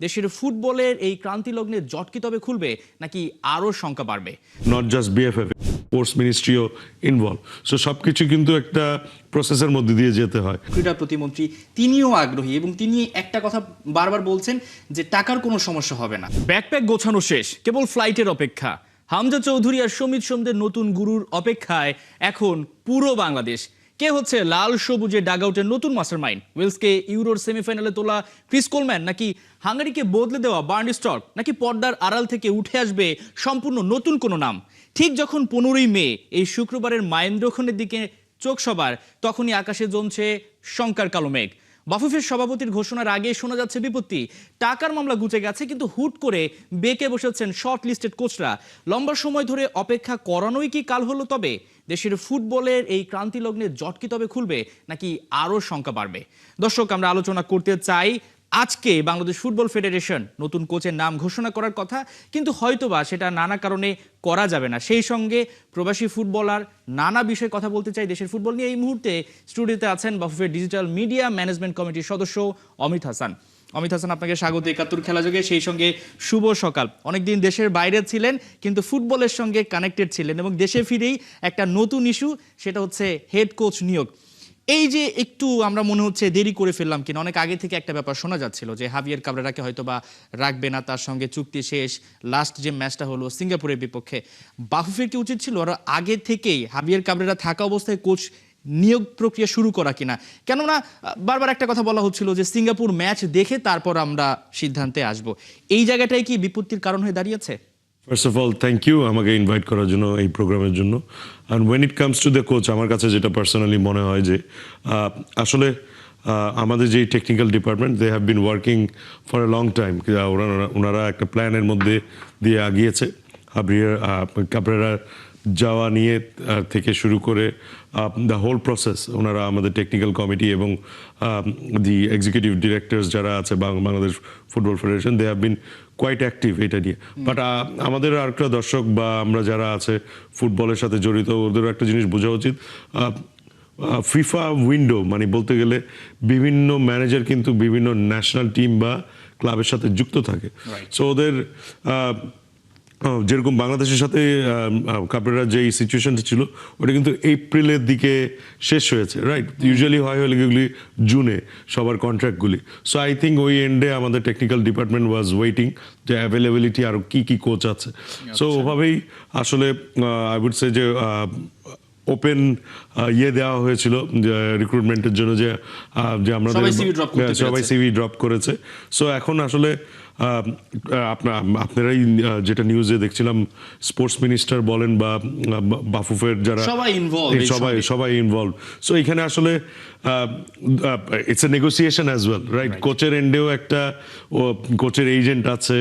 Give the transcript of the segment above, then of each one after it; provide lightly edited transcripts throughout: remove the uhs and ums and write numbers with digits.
দেশের ফুটবলের এই ক্রান্তি লগ্নে জট কি তবে খুলবে নাকি আরো শঙ্কা বাড়বে? নট জাস্ট বিএফএফ, স্পোর্টস মিনিস্ট্রিও ইনভলভ। সো সবকিছু কিন্তু একটা প্রসেসের মধ্যে দিয়ে যেতে হয়। ক্রীড়া প্রতিমন্ত্রী তিনিও আগ্রহী এবং তিনি একটা কথা বারবার বলছেন যে টাকার কোনো সমস্যা হবে না। ব্যাকপ্যাক গোছানো শেষ, কেবল ফ্লাইটের অপেক্ষা। হামজা চৌধুরী আর সমিত সোমদের নতুন গুরুর অপেক্ষায় এখন পুরো বাংলাদেশ। কে হচ্ছে লাল সবুজের ডাগআউটের নতুন মাস্টারমাইন্ড? ওয়েলসকে ইউরোর সেমিফাইনালে তোলা ক্রিস কোলম্যান, নাকি হাঙ্গারিকে বদলে দেওয়া বার্ন স্টক, নাকি পর্দার আড়াল থেকে উঠে আসবে সম্পূর্ণ নতুন কোনো নাম? ঠিক যখন 15ই মে এই শুক্রবারের মাহেন্দ্রক্ষণের দিকে চোখ সবার, তখনই আকাশে জমছে শঙ্কার কালো মেঘ। বাফুফের সভাপতির ঘোষণার আগে শোনা যাচ্ছে বিপত্তি, টাকার মামলা গুছে গেছে, কিন্তু হুট করে বেঁকে বসেছেন শর্ট লিস্টেড কোচরা। লম্বা সময় ধরে অপেক্ষা করানোই কি কাল হলো তবে? দেশের ফুটবলের এই ক্রান্তি লগ্নে জট কি তবে খুলবে নাকি আরো শঙ্কা বাড়বে? দর্শক, আমরা আলোচনা করতে চাই আজকে বাংলাদেশ ফুটবল ফেডারেশন নতুন কোচের নাম ঘোষণা করার কথা, কিন্তু হয়তোবা সেটা নানা কারণে করা যাবে না। সেই সঙ্গে প্রবাসী ফুটবলার নানা বিষয়ে কথা বলতে চাই দেশের ফুটবল নিয়ে। এই মুহূর্তে স্টুডিওতে আছেন বাফুফের ডিজিটাল মিডিয়া ম্যানেজমেন্ট কমিটির সদস্য অমিত হাসান। অমিত হাসান, আপনাকে স্বাগত ৭১ খেলা যোগে। সেই সঙ্গে শুভ সকাল। অনেকদিন দেশের বাইরে ছিলেন কিন্তু ফুটবলের সঙ্গে কানেক্টেড ছিলেন এবং দেশে ফিরেই একটা নতুন ইস্যু, সেটা হচ্ছে হেড কোচ নিয়োগ। এই যে একটু আমরা মনে হচ্ছে দেরি করে ফেললাম কিনা, অনেক আগে থেকে একটা ব্যাপার শোনা যাচ্ছিল যে হাভিয়ার কাবরেরাকে হয়তো বা রাখবে না, তার সঙ্গে চুক্তি শেষ। লাস্ট যে ম্যাচটা হলো সিঙ্গাপুরের বিপক্ষে, বাফুফের কি উচিত ছিল আর আগে থেকেই হাভিয়ার কাবরেরা থাকা অবস্থায় কোচ নিয়োগ প্রক্রিয়া শুরু করা কিনা? কেননা বারবার একটা কথা বলা হচ্ছিল যে সিঙ্গাপুর ম্যাচ দেখে তারপর আমরা সিদ্ধান্তে আসব। এই জায়গাটাই কি বিপত্তির কারণ হয়ে দাঁড়িয়েছে? First of all thank you আমাকে ইনভাইট করার জন্য এই প্রোগ্রামের জন্য। And when it comes to the coach, আমার কাছে যেটা পার্সোনালি মনে হয় যে আসলে আমাদের যেই technical department, they have been working for a long time. ওনারা একটা প্ল্যানের মধ্যে দিয়ে আগিয়েছে। কাবরেরা যাওয়া নিয়ে থেকে শুরু করে দ্য হোল প্রসেস, ওনারা আমাদের টেকনিক্যাল কমিটি এবং দি এক্সিকিউটিভ ডিরেক্টরস যারা আছে Bangladesh football federation, they have been quite active এটা নিয়ে। বাট আমাদের আরেকটা দর্শক বা আমরা যারা আছে ফুটবলের সাথে জড়িত, ওদেরও একটা জিনিস বোঝা উচিত। ফিফা উইন্ডো মানে বলতে গেলে বিভিন্ন ম্যানেজার কিন্তু বিভিন্ন ন্যাশনাল টিম বা ক্লাবের সাথে যুক্ত থাকে। সো ওদের যেরকম বাংলাদেশের সাথে কাবরেরা যেই সিচুয়েশনটা ছিল, ওটা কিন্তু এপ্রিলের দিকে শেষ হয়েছে, রাইট? ইউজুয়ালি হয় হলে এগুলি জুনে সবার কন্ট্রাক্টগুলি। সো আই থিঙ্ক ওই এন্ডে আমাদের টেকনিক্যাল ডিপার্টমেন্ট ওয়াজ ওয়েটিং যে অ্যাভেলেবিলিটি আর কি কোচ আছে। সো ওভাবেই আসলে আই উড সে যে ওপেন দেওয়া হয়েছিল রিক্রুটমেন্টের জন্য, যে আমরা সবাই সিভি ড্রপ করেছে। সো এখন আসলে আপনারাই যেটা নিউজে দেখছিলাম, স্পোর্টস মিনিস্টার বলেন বা বাফুফের যারা সবাই ইনভলভ। সো এখানে আসলে it's A negotiation as well, right? কোচের এন্ডেও একটা কোচের এজেন্ট আছে,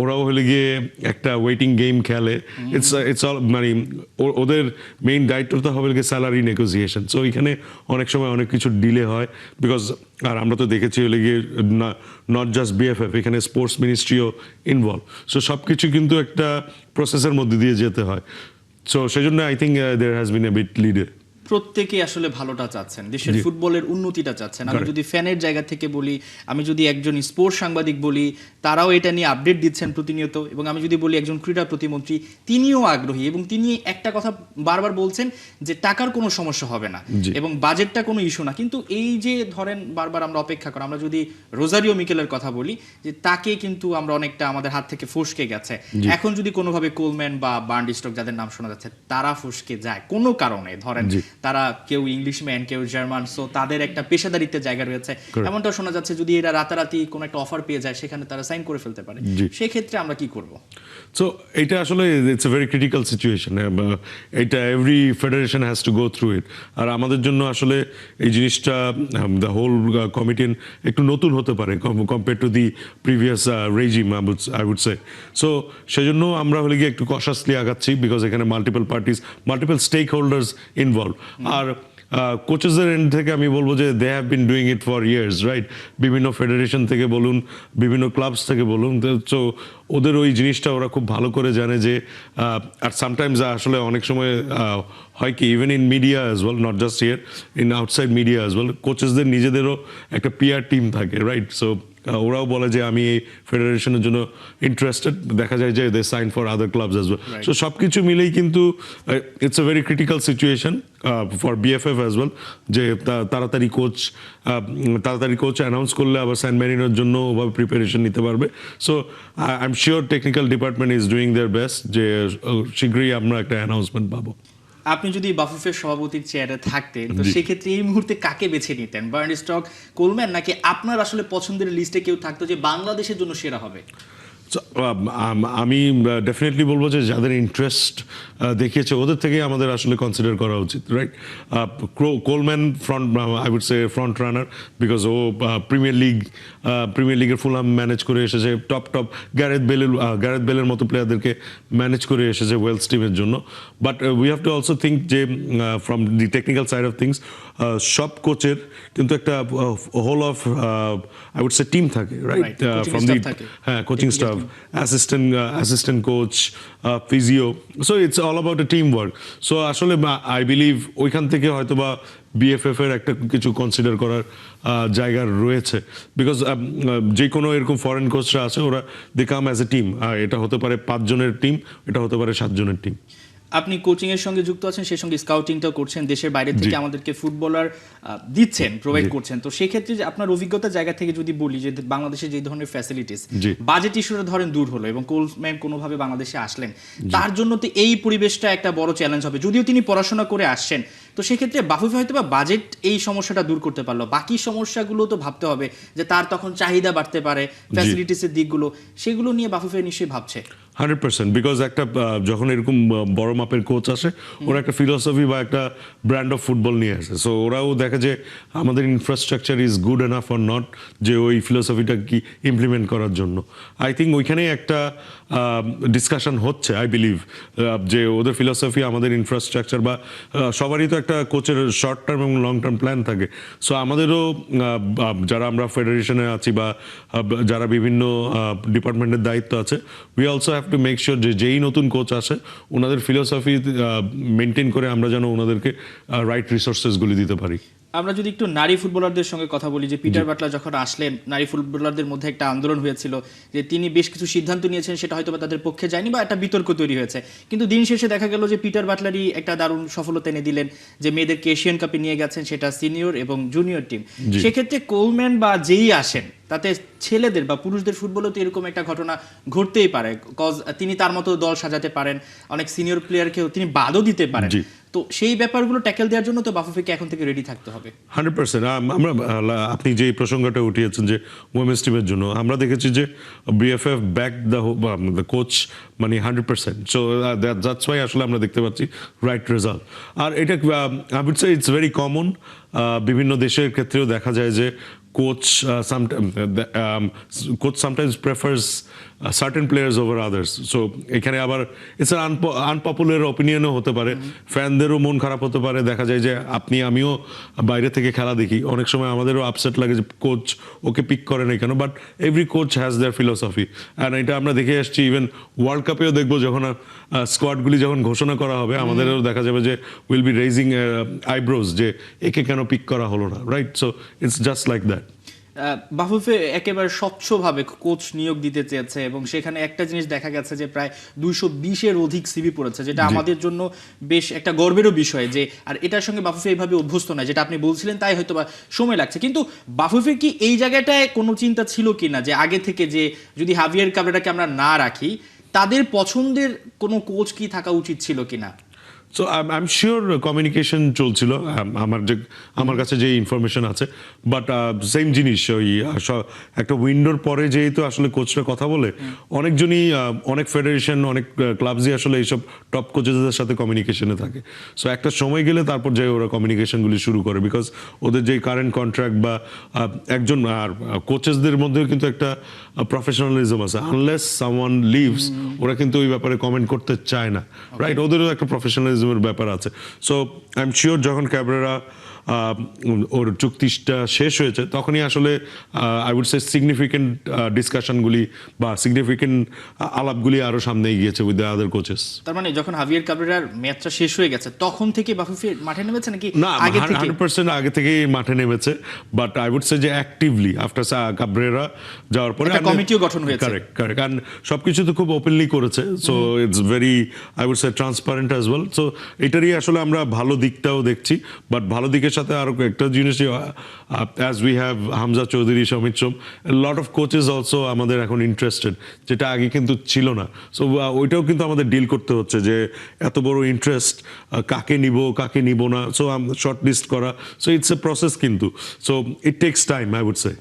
ওরাও হলে গিয়ে একটা ওয়েটিং গেম খেলে। ইটস অল মানে ওদের মেইন দায়িত্বটা হবে গিয়ে স্যালারি নেগোসিয়েশন। সো এখানে অনেক সময় অনেক কিছু ডিলে হয় বিকজ, আর আমরা তো দেখেছি হলে গিয়ে নট জাস্ট বিএফএফ, এখানে স্পোর্টস মিনিস্ট্রিও ইনভলভ। সো সব কিছু কিন্তু একটা প্রসেসের মধ্যে দিয়ে যেতে হয়। সো সেই জন্য I think there has been a bit লিডে। প্রত্যেকে আসলে ভালোটা চাচ্ছেন, দেশের ফুটবলের উন্নতিটা চাচ্ছেন। আমি যদি ফ্যানের জায়গা থেকে বলি, আমি যদি একজন স্পোর্টস সাংবাদিক বলি, তারাও এটা নিয়ে আপডেট দিচ্ছেন প্রতিনিয়ত। এবং আমি যদি বলি একজন ক্রীড়া প্রতিমন্ত্রী, তিনিও আগ্রহী এবং তিনি একটা কথা বারবার বলছেন যে টাকার কোনো সমস্যা হবে না এবং বাজেটটা কোনো ইস্যু না। কিন্তু এই যে ধরেন বারবার আমরা অপেক্ষা করি, আমরা যদি রোজারিও মিকেলের কথা বলি, যে তাকে কিন্তু আমরা অনেকটা আমাদের হাত থেকে ফসকে গেছে। এখন যদি কোনোভাবে কোলম্যান বা বার্ন স্টক যাদের নাম শোনা যাচ্ছে, তারা ফসকে যায় কোনো কারণে, ধরেন তারা কেউ ইংলিশম্যান, কেউ জার্মান, সো তাদের একটা পেশাদারিত্বের জায়গা রয়েছে। এমনটাও শোনা যাচ্ছে যদি এরা রাতারাতি কোনো একটা অফার পেয়ে যায়, সেখানে তারা সাইন করে ফেলতে পারে। সেক্ষেত্রে আমরা কি করব? সো এটা আসলে it's a very critical situation. এটা every federation has to go through it. আর আমাদের জন্য আসলে এই জিনিসটা দ্য হোল কমিটি একটু নতুন হতে পারে compare to the previous regime, I would say. So সেজন্য আমরা হলে গিয়ে একটু কশাসলি আগাচ্ছি বিকজ এখানে multiple parties, multiple stakeholders involve. আর কোচেসের এন্ড থেকে আমি বলবো যে they have been doing it for years, right? বিভিন্ন ফেডারেশন থেকে বলুন, বিভিন্ন ক্লাবস থেকে বলুন। তো ওদের ওই জিনিসটা ওরা খুব ভালো করে জানে যে, আর সামটাইমস আসলে অনেক সময় হয় কি, even in media as well, not just here, in outside media as well, কোচেসদের নিজেদেরও একটা পিআর টিম থাকে, রাইট? সো ওরাও বলে যে আমি এই ফেডারেশনের জন্য ইন্টারেস্টেড, দেখা যায় যে they sign for other clubs as well. So সব কিছু মিলেই কিন্তু it's a very critical situation for BFF as well, যে তাড়াতাড়ি কোচ অ্যানাউন্স করলে আবার স্যান মেরিনোর জন্য ওভাবে প্রিপারেশন নিতে পারবে। So I am sure technical department is doing their best, যে শীঘ্রই আমরা একটা অ্যানাউন্সমেন্ট পাবো। আপনি যদি বাফুফের সভাপতির চেয়ারে থাকতেন তো সেক্ষেত্রে এই মুহূর্তে কাকে বেছে নিতেন, বার্নস্টক, কোলম্যান, নাকি আপনার আসলে পছন্দের লিস্টে কেউ থাকতো যে বাংলাদেশের জন্য সেরা হবে? আমি ডেফিনেটলি বলবো যে যাদের ইন্টারেস্ট দেখিয়েছে ওদের থেকেই আমাদের আসলে কনসিডার করা উচিত, right? Coleman I would say front runner, because ও প্রিমিয়ার লিগের ফুলহাম ম্যানেজ করে এসেছে, টপ গ্যারেথ বেলের মতো প্লেয়ারদেরকে ম্যানেজ করে এসেছে ওয়েলস টিমের জন্য। But we have to also think যে from the technical side of things সব কোচের কিন্তু একটা whole of I would say team থাকে, right? From the coaching staff, assistant coach, physio. So it's all about a teamwork. So আসলে I believe ওইখান থেকে হয়তোবা বিএফএফ এর একটা কিছু কনসিডার করার জায়গা রয়েছে, বিকজ যে কোনো এরকম ফরেন কোচরা আছে ওরা দে কাম অ্যাজ এ টিম। এটা হতে পারে 5 জনের টিম, এটা হতে পারে 7 জনের টিম। আপনি কোচিং এর সঙ্গে যুক্ত আছেন, সেই সঙ্গে স্কাউটিংটাও করছেন, দেশের বাইরে থেকে আমাদেরকে ফুটবলার দিচ্ছেন, প্রোভাইড করছেন। তো সেই ক্ষেত্রে যে আপনার অভিজ্ঞতার জায়গা থেকে যদি বলি যে বাংলাদেশে যে ধরনের ফ্যাসিলিটিস, বাজেট ইস্যুটা ধরেন দূর হলো এবং কোলম্যান কোনোভাবে বাংলাদেশে আসলেন, তার জন্য তো এই পরিবেশটা একটা বড় চ্যালেঞ্জ হবে, যদিও তিনি পড়াশোনা করে আসছেন। তো সেক্ষেত্রে বাফুফে হয়তো বা বাজেট এই সমস্যাটা দূর করতে পারলো, বাকি সমস্যাগুলো তো ভাবতে হবে যে তার তখন চাহিদা বাড়তে পারে, ফ্যাসিলিটিসের দিকগুলো, সেগুলো নিয়ে বাফুফে নিশ্চয়ই ভাবছে। 100%, বিকজ একটা যখন এরকম বড় মাপের কোচ আসে ওরা একটা ফিলসফি বা একটা ব্র্যান্ড অফ ফুটবল নিয়ে আসে। সো ওরাও দেখে যে আমাদের infrastructure is good enough or not, যে ওই ফিলসফিটা কি ইমপ্লিমেন্ট করার জন্য। আই থিঙ্ক ওইখানেই একটা ডিসকাশন হচ্ছে, আই বিলিভ, যে ওদের ফিলসফি আমাদের ইনফ্রাস্ট্রাকচার বা সবারই তো একটা কোচের শর্ট টার্ম এবং লং টার্ম প্ল্যান থাকে। সো আমাদেরও যারা আমরা ফেডারেশনে আছি বা যারা বিভিন্ন ডিপার্টমেন্টের দায়িত্ব আছে, we also have to make sure যে যেই নতুন কোচ আসে ওনাদের ফিলসফি মেনটেন করে আমরা যেন ওনাদেরকে রাইট রিসোর্সেসগুলি দিতে পারি। আমরা যদি একটু নারী ফুটবলারদের সঙ্গে কথা বলি, যে পিটার বাটলার যখন আসলেন নারী ফুটবলারদের মধ্যে একটা আন্দোলন হয়েছিল যে তিনি বেশ কিছু সিদ্ধান্ত নিয়েছেন, সেটা হয়তো বা তাদের পক্ষে যায়নি বা একটা বিতর্ক তৈরি হয়েছে, কিন্তু দিন শেষে দেখা গেল যে পিটার বাটলারই একটা দারুণ সফলতা এনে দিলেন, যে মেয়েদেরকে এশিয়ান কাপে নিয়ে গেছেন, সেটা সিনিয়র এবং জুনিয়র টিম। সেক্ষেত্রে কোলম্যান বা যেই আসেন তাতে ছেলেদের বা পুরুষদের ফুটবলেও তো এরকম একটা ঘটনা ঘটতেই পারে, কজ তিনি তার মতো দল সাজাতে পারেন, অনেক সিনিয়র প্লেয়ারকেও তিনি বাদও দিতে পারেন। তো সেই ব্যাপারগুলো ট্যাকেল দেওয়ার জন্য তো বাফুফেকে এখন থেকে রেডি থাকতে হবে। 100%। আমরা আপনি যে প্রসঙ্গটা উঠিয়েছেন যে ওমেন্স টিমের জন্য, আমরা দেখেছি যে বিএফএফ ব্যাক দ্য কোচ মানে 100%। সো দ্যাটস ওয়াই আসলে আমরা দেখতে পাচ্ছি রাইট রেজাল্ট। আর এটা I would say it's very common, বিভিন্ন দেশের ক্ষেত্রেও দেখা যায় যে coach sometimes prefers certain players over others. So এখানে আবার it's an unpopular opinionও হতে পারে, ফ্যানদেরও মন খারাপ হতে পারে। দেখা যায় যে আমিও বাইরে থেকে খেলা দেখি, অনেক সময় আমাদেরও আপসেট লাগে যে কোচ ওকে পিক করে না কেন, but every coach has their philosophy. And এটা আমরা দেখে আসছি, ইভেন ওয়ার্ল্ড কাপেও দেখবো যখন স্কোয়াডগুলি যখন ঘোষণা করা হবে আমাদেরও দেখা যাবে যে উইল বি রেজিং আইব্রোজ যে একে কেন পিক করা হলো না, right? So it's just like that. Bafufe একেবারে স্বচ্ছভাবে কোচ নিয়োগ দিতে চেয়েছে এবং সেখানে একটা জিনিস দেখা গেছে যে প্রায় 220-এর অধিক সিভি পড়েছে, যেটা আমাদের জন্য বেশ একটা গর্বেরও বিষয়। যে আর এটার সঙ্গে বাফুফে এইভাবে অভ্যস্ত নয়, যেটা আপনি বলছিলেন তাই হয়তো বা সময় লাগছে। কিন্তু বাফুফে কি এই জায়গাটায় কোনো চিন্তা ছিল কিনা যে আগে থেকে যে যদি হাভিয়ার কাবরেরাকে আমরা না রাখি, তাদের পছন্দের কোনো কোচ কি থাকা উচিত ছিল কিনা? So I am sure communication চলছিল আমার কাছে যে ইনফরমেশন আছে, বাট সেম জিনিস ওই একটা উইন্ডোর পরে যেহেতু আসলে কোচরা কথা বলে, অনেকজনই অনেক ফেডারেশন অনেক ক্লাবসই আসলে এইসব টপ কোচেসদের সাথে কমিউনিকেশনে থাকে। সো একটা সময় গেলে তারপর যে ওরা কমিউনিকেশনগুলি শুরু করে, বিকজ ওদের যে কারেন্ট কন্ট্রাক্ট বা একজন আর কোচেসদের মধ্যেও কিন্তু একটা প্রফেশনালিজম আছে, আনলেস সামওয়ান লিভস ওরা কিন্তু ওই ব্যাপারে কমেন্ট করতে চায় না, রাইট? ওদেরও একটা প্রফেশনালিজমের ব্যাপার আছে। সো আই এম শিওর যখন ক্যাবরেরা ওর চুক্তিটা শেষ হয়েছে তখনই আসলে আই উড সে সিগনিফিকেন্ট ডিসকাশনগুলি বা সিগনিফিকেন্ট আলাপগুলি আরও সামনে গিয়েছে উইথ দ্য আদার কোচেস। তার মানে যখন হাভিয়ার কাবরেরার ম্যাচটা শেষ হয়ে গেছে তখন থেকে বাফুফে মাঠে নেমেছে নাকি না, আগে থেকে? 100% আগে থেকেই মাঠে নেমেছে, বাট আই উড সে যে অ্যাক্টিভলি আফটার কাবরেরা যাওয়ার পরে একটা কমিটিও গঠন হয়েছে। কারেক্ট কারেক্ট, কারণ সবকিছু তো খুব ওপেনলি করেছে, so it's very I would say transparent as well. So এটারই আসলে আমরা ভালো দিকটাও দেখছি, বাট ভালো দিকের সাথে আরো একটা জিনিস as we have Hamza Chowdhury, Samit Som, lot of coaches also আমাদের এখন ইন্টারেস্টেড, যেটা আগে কিন্তু ছিল না। সো ওইটাও কিন্তু আমাদের ডিল করতে হচ্ছে যে এত বড় ইন্টারেস্ট, কাকে নিব না, সো শর্ট লিস্ট করা, সো ইটস এ প্রসেস কিন্তু, so it takes time I would say.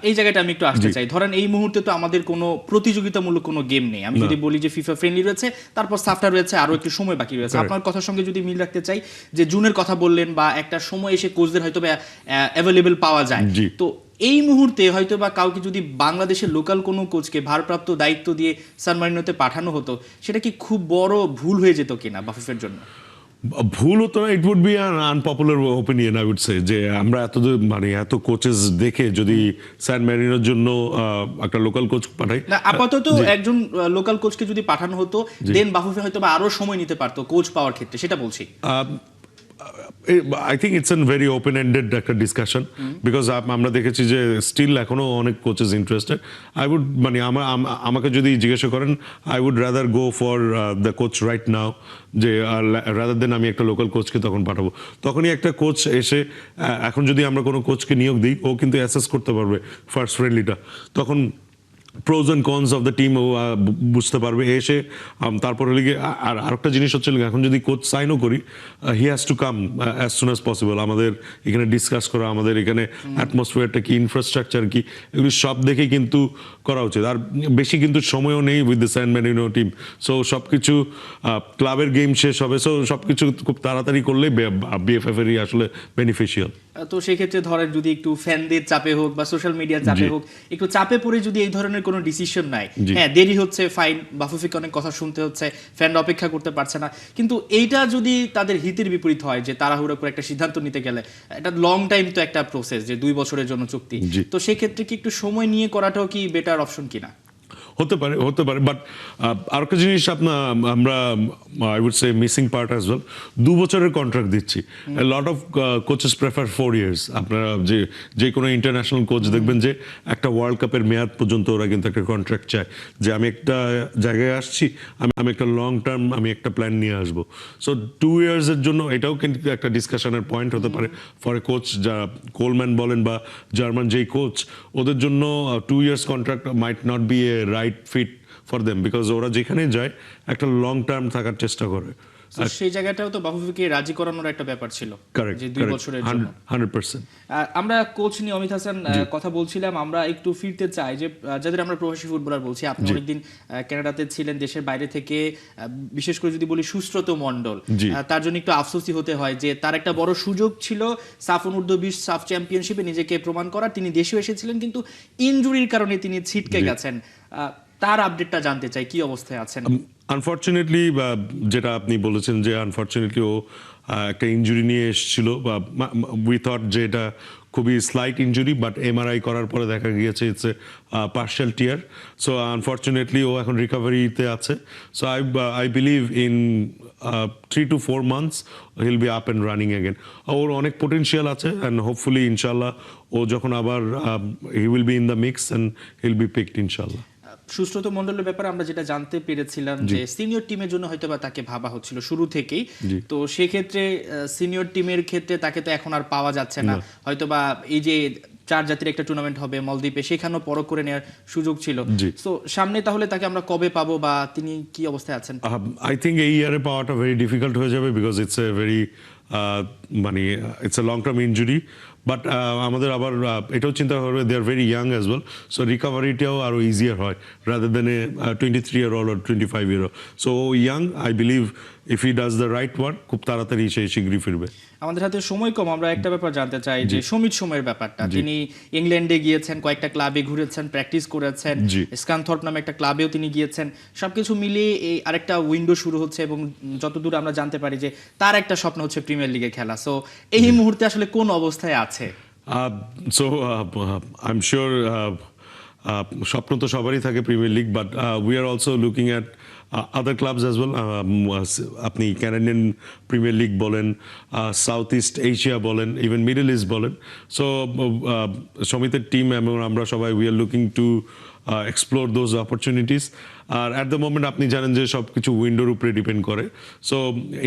এই জায়গাটা আমি একটু আসতে চাই। ধরেন এই মুহূর্তে তো আমাদের কোনো প্রতিযোগিতামূলক কোনো গেম নেই। আমি যদি বলি যে ফিফা ফ্রেন্ডলি রয়েছে, তারপর সাফটা রয়েছে, আরো একটু সময় বাকি রয়েছে। আপনার কথার সঙ্গে যদি মিল রাখতে চাই যে জুনের কথা বললেন, বা একটা সময় এসে কোচদের হয়তো অ্যাভেলেবেল পাওয়া যায়, তো এই মুহূর্তে হয়তো বা কাউকে যদি বাংলাদেশের লোকাল কোনো কোচকে ভারপ্রাপ্ত দায়িত্ব দিয়ে সান মারিনোতে পাঠানো হতো, সেটা কি খুব বড় ভুল হয়ে যেত কিনা বাফুফের জন্য? ভুল হতো না, it would be an unpopular opinion I would say, যে আমরা এত কোচেস দেখে যদি স্যান ম্যারিনোর জন্য একটা লোকাল কোচ পাঠাই না, আপাতত একজন লোকাল কোচকে যদি পাঠানো হতো, দেন বাফুফে হয়তো বা আরো সময় নিতে পারতো কোচ পাওয়ার ক্ষেত্রে, সেটা বলছি। I think it's an very open ended একটা ডিসকাশন, বিকজ আমরা দেখেছি যে স্টিল এখনো অনেক কোচেস ইন্টারেস্টেড। আই উড আমাকে যদি জিজ্ঞাসা করেন, I would rather go for the coach right now, যে রাদার দেন আমি একটা লোকাল কোচকে তখন পাঠাবো। তখনই একটা কোচ এসে এখন যদি আমরা কোনো কোচকে নিয়োগ দিই, ও কিন্তু অ্যাসেস করতে পারবে ফার্স্ট ফ্রেন্ডলিটা, তখন pros and cons of the team ও বুঝতে পারবে এসে। তারপর হলে গিয়ে আর আরেকটা জিনিস হচ্ছে, এখন যদি কোচ সাইনও করি, he has to come as soon as possible, আমাদের এখানে ডিসকাস করা, আমাদের এখানে অ্যাটমসফিয়ারটা কি, ইনফ্রাস্ট্রাকচার কি, এগুলি সব দেখে কিন্তু করা উচিত। আর বেশি কিন্তু সময়ও নেই with the San Mariano team, so সব কিছু ক্লাবের গেম শেষ হবে, সো সব কিছু খুব তাড়াতাড়ি করলে বিএফএফ এরই আসলে বেনিফিশিয়াল। তো সেক্ষেত্রে ধরেন যদি একটু ফ্যানদের চাপে হোক বা সোশ্যাল মিডিয়ার চাপে হোক, একটু চাপে পড়ে যদি এই ধরনের কোনো ডিসিশন নাই, হ্যাঁ দেরি হচ্ছে, ফাইন, বাফুফেকে অনেক কথা শুনতে হচ্ছে, ফ্যানরা অপেক্ষা করতে পারছে না, কিন্তু এইটা যদি তাদের হিতের বিপরীত হয়, যে তাড়াহুড়ো করে একটা সিদ্ধান্ত নিতে গেলে, এটা লং টাইম তো একটা প্রসেস, যে 2 বছরের জন্য চুক্তি, তো সেক্ষেত্রে কি একটু সময় নিয়ে করাটাও কি বেটার অপশন কিনা? হতে পারে, বাট আর একটা জিনিস আমরা I would say missing part as well, 2 বছরের কন্ট্রাক্ট দিচ্ছি। Lot of coaches prefer 4 years। আপনারা যে কোনো ইন্টারন্যাশনাল কোচ দেখবেন যে একটা ওয়ার্ল্ড কাপের মেয়াদ পর্যন্ত ওরা কিন্তু একটা কন্ট্রাক্ট চায়, যে আমি একটা জায়গায় আসছি, আমি একটা লং টার্ম আমি একটা প্ল্যান নিয়ে আসবো। সো 2 years-এর জন্য এটাও কিন্তু একটা ডিসকাশনের পয়েন্ট হতে পারে ফর এ কোচ, যারা কোলম্যান বলেন বা জার্মান যেই কোচ, ওদের জন্য 2 years contract might not be a right fit for them, because ওরা যেখানে যায় একটা লং টার্ম থাকার চেষ্টা করে। সেই জায়গাটাও তো বাফুফেকে রাজি করানোর একটা ব্যাপার ছিল, যে 2 বছরের জন্য 100%। আমরা কোচ নিয়ে অমিত হাসান কথা বলছিলাম, আমরা একটু ফিরতে চাই যে যাদের আমরা প্রবাসী ফুটবলার বলছি, আপনি অনেকদিন কানাডাতে ছিলেন, দেশের বাইরে থেকে, বিশেষ করে যদি বলি সুশ্রত মণ্ডল, তার জন্য একটু আফসোসই হতে হয় যে তার একটা বড় সুযোগ ছিল সাফ অনূর্ধ্ব 20 সাফ চ্যাম্পিয়নশিপে নিজেকে প্রমাণ করার, তিনি দেশেও এসেছিলেন, কিন্তু ইনজুরির কারণে তিনি ছিটকে গেছেন। তার আপডেটটা জানতে চাই, কি অবস্থায় আছেন? আনফর্চুনেটলি, যেটা আপনি বলেছেন যে আনফর্চুনেটলি ও একটা ইনজুরি নিয়ে এসেছিল, বা উই থট যে এটা খুবই স্লাইট ইনজুরি, বাট এমআরআই করার পরে দেখা গিয়েছে it's a partial tear. So unfortunately ও এখন রিকভারিতে আছে। So I believe in 3 to 4 months he'll be up and running again. ওর অনেক পোটেনশিয়াল আছে, অ্যান্ড হোপফুলি ইনশাল্লাহ ও যখন আবার he will be in the mix and he'll be picked ইনশাল্লাহ। সুশ্রত মণ্ডলের ব্যাপারে আমরা যেটা জানতে পেরেছিলাম যে সিনিয়র টিমের জন্য হয়তো বা তাকে ভাবা হচ্ছিল শুরু থেকেই, তো সেক্ষেত্রে সিনিয়র টিমের ক্ষেত্রে তাকে তো এখন আর পাওয়া যাচ্ছে না, হয়তো বা এই যে 4 জাতির একটা টুর্নামেন্ট হবে মলদ্বীপে, সেখানেও পরখ করে নেওয়ার সুযোগ ছিল। তো সামনে তাহলে তাকে আমরা কবে পাবো, বা তিনি কি অবস্থায় আছেন? আই থিঙ্ক এই ইয়ারে পাওয়াটা ভেরি ডিফিকাল্ট হয়ে যাবে, because it's a very it's a long term injury. But আমাদের আবার এটাও চিন্তা করবে, they are very young as well, so রিকভারিটাও আরও ইজিয়ার হয় rather than a 23-year-old or 25-year-old। So young, I believe if he does the right work, খুব তাড়াতাড়ি সে শীঘ্রই ফিরবে। আমাদের হাতে সময় কম, আমরা একটা ব্যাপার জানতে চাই যে সমিত সোমের ব্যাপারটা। তিনি ইংল্যান্ডে গিয়েছেন, কয়েকটা ক্লাবে ঘুরেছেন, প্র্যাকটিস করেছেন, জি। স্কানথর্প নামে একটা ক্লাবেও তিনি গিয়েছেন। সবকিছু মিলিয়ে এই আরেকটা উইন্ডো শুরু হচ্ছে এবং যতদূর আমরা জানতে পারি যে তার একটা স্বপ্ন হচ্ছে প্রিমিয়ার লিগে খেলা। সো এই মুহূর্তে আসলে কোন অবস্থায় আছে? So I'm sure স্বপ্ন তো সবারই থাকে premier league, but we are also looking at other clubs as well. আপনি ক্যানাডিয়ান প্রিমিয়ার লিগ বলেন, সাউথ ইস্ট এশিয়া বলেন, ইভেন মিডল ইস্ট বলেন। সো সমিতের টিম এবং আমরা সবাই we are looking to explore those opportunities. আর অ্যাট দ্য মোমেন্ট আপনি জানেন যে সব কিছু উইন্ডোর উপরে ডিপেন্ড করে। সো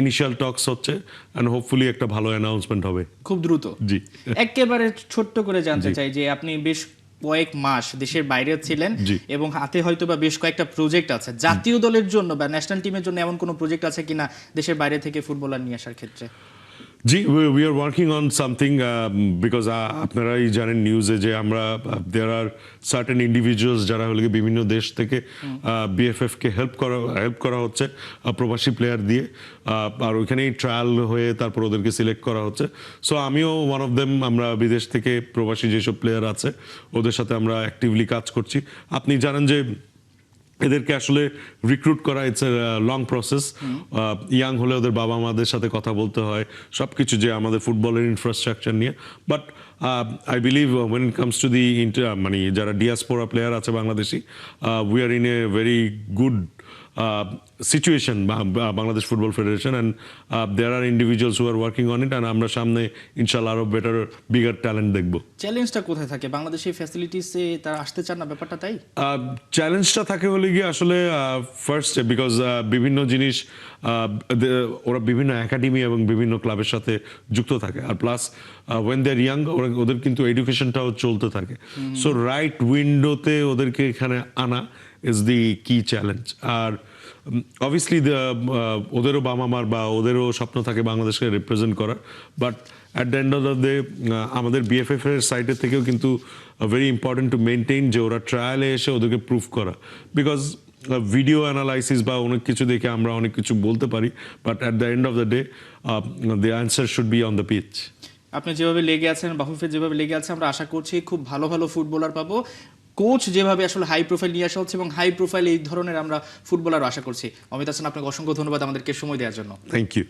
ইনিশিয়াল টকস হচ্ছে অ্যান্ড হোপফুলি একটা ভালো অ্যানাউন্সমেন্ট হবে খুব দ্রুত। জি। একেবারে ছোট্ট করে জানতে চাই যে আপনি বেশ কয়েক মাস দেশের বাইরে ছিলেন জি। এবং হাতে হয়তো বা বেশ কয়েকটা প্রজেক্ট আছে জাতীয় দলের জন্য বা ন্যাশনাল টিমের জন্য। এমন কোনো প্রজেক্ট আছে কিনা দেশের বাইরে থেকে ফুটবলার নিয়ে আসার ক্ষেত্রে? জি, we are working on something because আপনারাই জানেন নিউজে যে আমরা there are certain individuals যারা হলে গিয়ে বিভিন্ন দেশ থেকে BFF কে হেল্প করা হচ্ছে প্রবাসী প্লেয়ার দিয়ে, আর ওইখানেই ট্রায়াল হয়ে তারপর ওদেরকে সিলেক্ট করা হচ্ছে। সো আমিও ওয়ান অফ দেম। আমরা বিদেশ থেকে প্রবাসী যেসব প্লেয়ার আছে ওদের সাথে আমরা অ্যাক্টিভলি কাজ করছি। আপনি জানেন যে এদেরকে আসলে রিক্রুট করা it's a long process. Young হলে ওদের বাবা মাদের সাথে কথা বলতে হয়, সব কিছু যে আমাদের ফুটবলের ইনফ্রাস্ট্রাকচার নিয়ে। But I believe when it comes to the মানে যারা ডিয়াসপোরা প্লেয়ার আছে Bangladeshi, we are in a very good situation Bangladesh football federation, and there are individuals who are working on it, and আমরা সামনে ইনশাল্লাহ আরো বেটার বিগার ট্যালেন্ট দেখবো। চ্যালেঞ্জটা কোথায় থাকে? বাংলাদেশের ফ্যাসিলিটিসে তারা আসতে চান না, ব্যাপারটা তাই? চ্যালেঞ্জটা থাকে হলে গিয়ে আসলে ফার্স্ট বিকজ বিভিন্ন জিনিস ওরা বিভিন্ন একাডেমি এবং বিভিন্ন ক্লাবের সাথে যুক্ত থাকে, আর plus when they are young ওদের কিন্তু এডুকেশনটাও চলতে থাকে। সো রাইট উইন্ডোতে ওদেরকে এখানে আনা ইজ দি কি চ্যালেঞ্জ। আর অবভিয়াসলি ওদেরও বাবা মার বা ওদেরও স্বপ্ন থাকে বাংলাদেশকে রিপ্রেজেন্ট করার, but at the end of the day আমাদের BFF এর সাইডের থেকেও কিন্তু ভেরি ইম্পর্টেন্ট টু মেনটেইন যে ওরা ট্রায়ালে এসে ওদেরকে প্রুফ করা, বিকজ ভিডিও অ্যানালাইসিস বা অনেক কিছু দেখে আমরা অনেক কিছু বলতে পারি, but at the end of the day the answer should be on the pitch. আপনি যেভাবে লেগে আছেন, বাফুফে যেভাবে লেগে আছে, আমরা আশা করছি খুব ভালো ভালো ফুটবলার পাবো। কোচ যেভাবে আসলে হাই প্রোফাইল নিয়ে আসা হচ্ছে এবং হাই প্রোফাইল এই ধরনের আমরা ফুটবলার আশা করছি। অমিত হাসান, আপনাকে অসংখ্য ধন্যবাদ আমাদেরকে সময় দেওয়ার জন্য। Thank you.